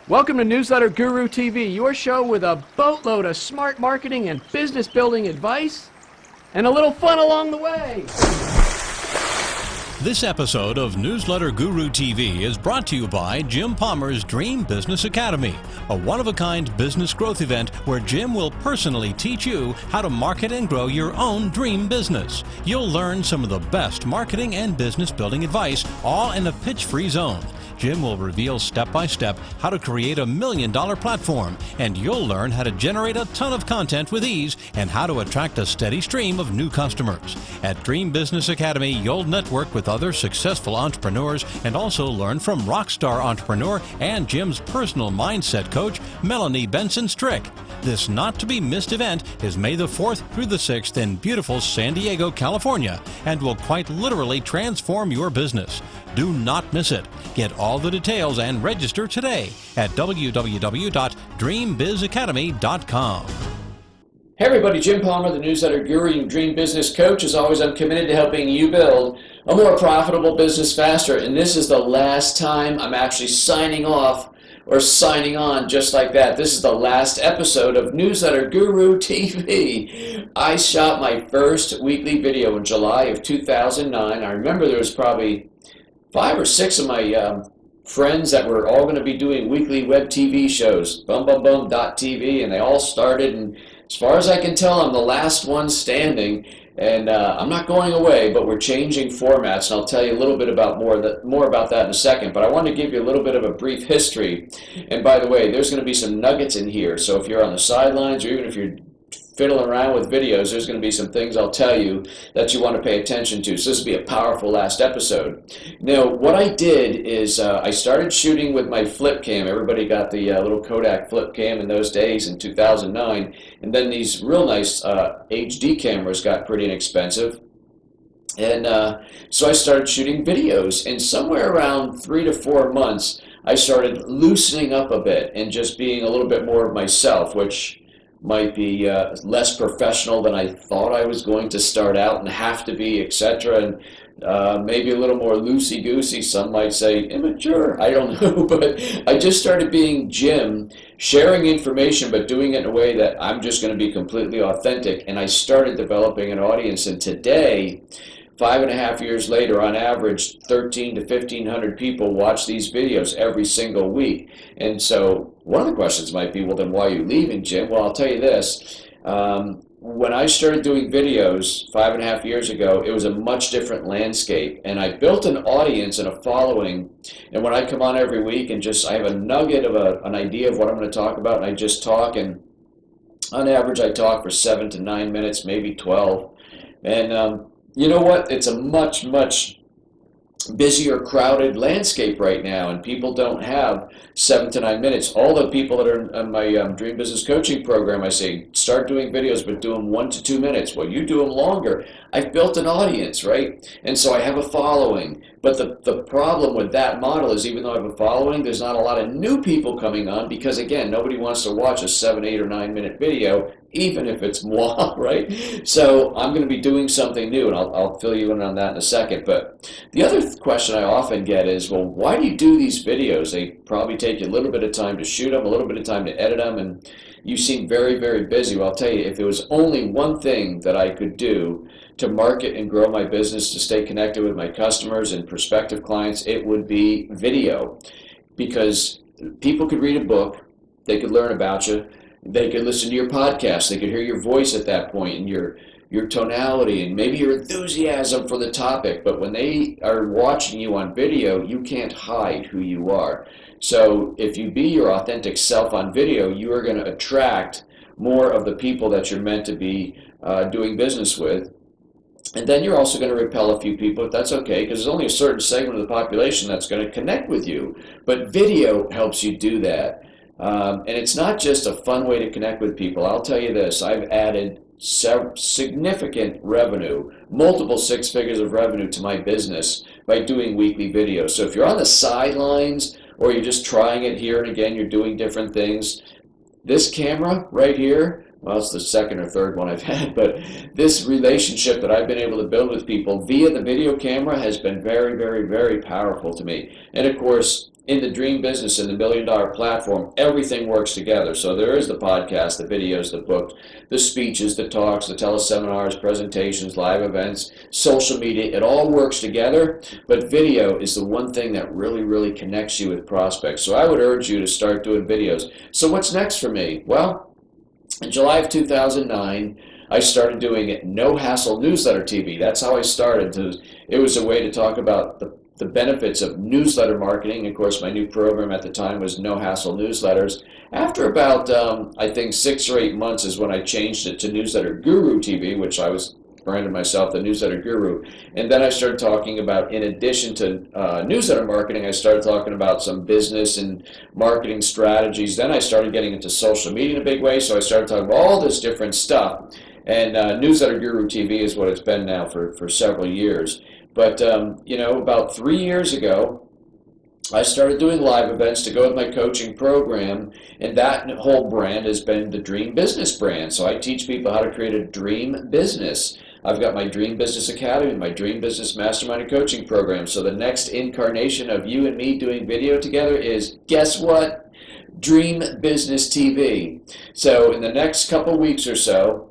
Welcome to Newsletter Guru TV, your show with a boatload of smart marketing and business building advice, and a little fun along the way. This episode of Newsletter Guru TV is brought to you by Jim Palmer's Dream Business Academy, a one-of-a-kind business growth event where Jim will personally teach you how to market and grow your own dream business. You'll learn some of the best marketing and business building advice, all in a pitch-free zone. Jim will reveal step-by-step how to create $1 million platform, and you'll learn how to generate a ton of content with ease and how to attract a steady stream of new customers. At Dream Business Academy, you'll network with other successful entrepreneurs and also learn from rockstar entrepreneur and Jim's personal mindset coach, Melanie Benson-Strick. This not-to-be-missed event is May the 4th through the 6th in beautiful San Diego, California, and will quite literally transform your business. Do not miss it. Get all the details and register today at www.dreambizacademy.com. Hey everybody, Jim Palmer, the Newsletter Guru and Dream Business Coach. As always, I'm committed to helping you build a more profitable business faster. And this is the last time I'm actually signing off or signing on just like that. This is the last episode of Newsletter Guru TV. I shot my first weekly video in July of 2009. I remember there was probably 5 or 6 of my friends that were all going to be doing weekly web TV shows, BumBumBum.tv, and they all started, and as far as I can tell, I'm the last one standing, and I'm not going away, but we're changing formats, and I'll tell you a little bit about more about that in a second, but I want to give you a little bit of a brief history. And by the way, there's going to be some nuggets in here, so if you're on the sidelines, or even if you're fiddling around with videos, there's going to be some things I'll tell you that you want to pay attention to. So this will be a powerful last episode. Now, what I did is I started shooting with my flip cam. Everybody got the little Kodak flip cam in those days in 2009. And then these real nice HD cameras got pretty inexpensive. And so I started shooting videos. And somewhere around 3 to 4 months, I started loosening up a bit and just being a little bit more of myself, which might be less professional than I thought I was going to start out and have to be, etc. And maybe a little more loosey-goosey. Some might say immature. I don't know. But I just started being Jim, sharing information, but doing it in a way that I'm just going to be completely authentic. And I started developing an audience. And today, 5.5 years later, on average, 1,300 to 1,500 people watch these videos every single week. And so one of the questions might be, well, then why are you leaving, Jim? Well, I'll tell you this. When I started doing videos 5.5 years ago, it was a much different landscape. And I built an audience and a following. And when I come on every week and I have a nugget of an idea of what I'm going to talk about, and I just talk, and on average, I talk for 7 to 9 minutes, maybe 12. And you know what? It's a much, much busier, crowded landscape right now, and people don't have 7 to 9 minutes. All the people that are in my Dream Business Coaching program, I say, start doing videos, but do them 1 to 2 minutes. Well, you do them longer. I've built an audience, right? And so I have a following. But the problem with that model is, even though I have a following, there's not a lot of new people coming on because, again, nobody wants to watch a 7, 8, or 9 minute video, even if it's moi, right? So I'm going to be doing something new, and I'll fill you in on that in a second. But the other question I often get is, well, why do you do these videos? They probably take you a little bit of time to shoot them, a little bit of time to edit them, and you seem very, very busy. Well, I'll tell you, if there was only one thing that I could do to market and grow my business, to stay connected with my customers and prospective clients, it would be video. Because people could read a book, they could learn about you, they could listen to your podcast, they could hear your voice at that point and your tonality and maybe your enthusiasm for the topic. But when they are watching you on video, you can't hide who you are. So if you be your authentic self on video, you are going to attract more of the people that you're meant to be doing business with. And then you're also going to repel a few people, but that's okay, because there's only a certain segment of the population that's going to connect with you. But video helps you do that. And it's not just a fun way to connect with people. I'll tell you this, I've added significant revenue, multiple 6 figures of revenue to my business by doing weekly videos. So if you're on the sidelines or you're just trying it here and again, you're doing different things, this camera right here well, it's the second or third one I've had, but this relationship that I've been able to build with people via the video camera has been very, very, very powerful to me. And of course, in the dream business and the $1 million platform, everything works together. So there is the podcast, the videos, the book, the speeches, the talks, the teleseminars, presentations, live events, social media. It all works together, but video is the one thing that really, really connects you with prospects. So I would urge you to start doing videos. So what's next for me? Well, in July of 2009, I started doing No Hassle Newsletter TV. That's how I started. It was a way to talk about the benefits of newsletter marketing. Of course, my new program at the time was No Hassle Newsletters. After about, I think, 6 or 8 months is when I changed it to Newsletter Guru TV, which I was branded myself the Newsletter Guru. And then I started talking about, in addition to newsletter marketing, I started talking about some business and marketing strategies. Then I started getting into social media in a big way, so I started talking about all this different stuff. And Newsletter Guru TV is what it's been now for several years. But, about 3 years ago, I started doing live events to go with my coaching program, and that whole brand has been the Dream Business brand. So I teach people how to create a dream business. I've got my Dream Business Academy, my Dream Business Mastermind and Coaching program. So the next incarnation of you and me doing video together is, guess what? Dream Business TV. So in the next couple weeks or so,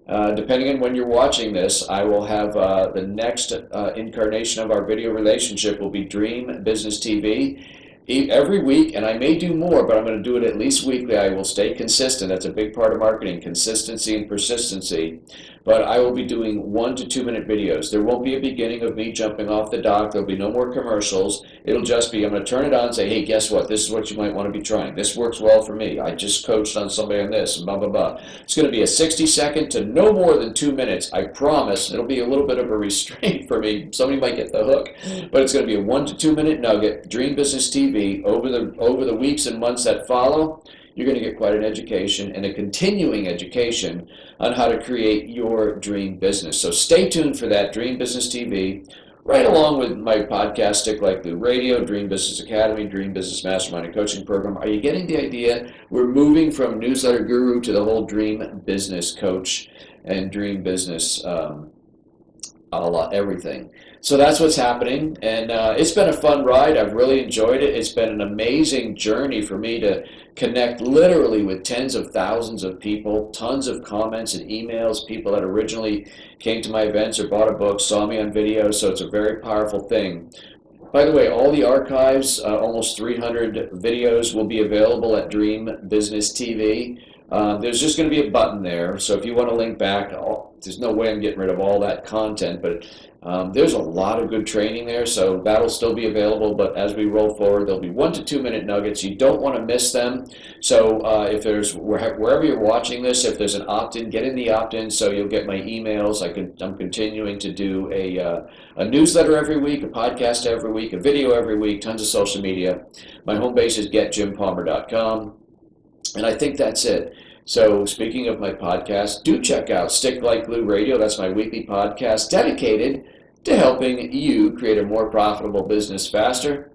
depending on when you're watching this, I will have the next incarnation of our video relationship will be Dream Business TV. Every week, and I may do more, but I'm going to do it at least weekly. I will stay consistent. That's a big part of marketing, consistency and persistency. But I will be doing 1 to 2 minute videos. There won't be a beginning of me jumping off the dock. There'll be no more commercials. It'll just be, I'm going to turn it on and say, hey, guess what? This is what you might want to be trying. This works well for me. I just coached on somebody on this, and blah, blah, blah. It's going to be a 60-second to no more than 2 minutes. I promise. It'll be a little bit of a restraint for me. Somebody might get the hook. But it's going to be a 1 to 2 minute nugget, Dream Business TV. Over the weeks and months that follow, you're going to get quite an education and a continuing education on how to create your dream business. So stay tuned for that, Dream Business TV, right along with my podcast, Stick Like Glue Radio, Dream Business Academy, Dream Business Mastermind and Coaching Program. Are you getting the idea? We're moving from Newsletter Guru to the whole Dream Business Coach and Dream Business everything. So that's what's happening, and it's been a fun ride. I've really enjoyed it. It's been an amazing journey for me to connect literally with tens of thousands of people, tons of comments and emails, people that originally came to my events or bought a book, saw me on video, so it's a very powerful thing. By the way, all the archives, almost 300 videos, will be available at Dream Business TV. There's just going to be a button there, so if you want to link back, there's no way I'm getting rid of all that content, but there's a lot of good training there, so that'll still be available. But as we roll forward, there'll be 1 to 2 minute nuggets. You don't want to miss them. So if there's, wherever you're watching this, if there's an opt-in, get in the opt-in so you'll get my emails. I'm continuing to do a newsletter every week, a podcast every week, a video every week, tons of social media. My home base is getjimpalmer.com, and I think that's it. So speaking of my podcast, do check out Stick Like Glue Radio. That's my weekly podcast dedicated to helping you create a more profitable business faster.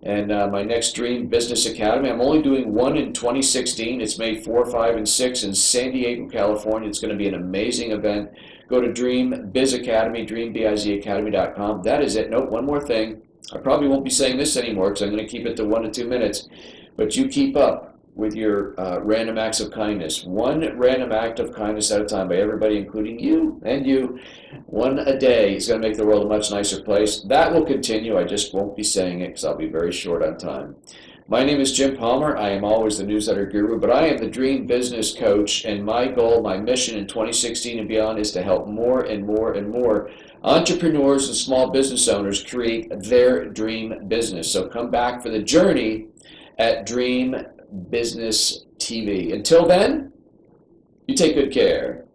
And my next Dream Business Academy, I'm only doing one in 2016. It's May 4, 5, and 6 in San Diego, California. It's going to be an amazing event. Go to Dream Biz Academy, dreambizacademy.com. That is it. Nope, one more thing. I probably won't be saying this anymore because I'm going to keep it to 1 to 2 minutes. But you keep up with your random acts of kindness. One random act of kindness at a time by everybody, including you and you. One a day is going to make the world a much nicer place. That will continue. I just won't be saying it because I'll be very short on time. My name is Jim Palmer. I am always the Newsletter Guru, but I am the Dream Business Coach, and my goal, my mission in 2016 and beyond is to help more and more and more entrepreneurs and small business owners create their dream business. So come back for the journey at Dream Business TV. Until then, you take good care.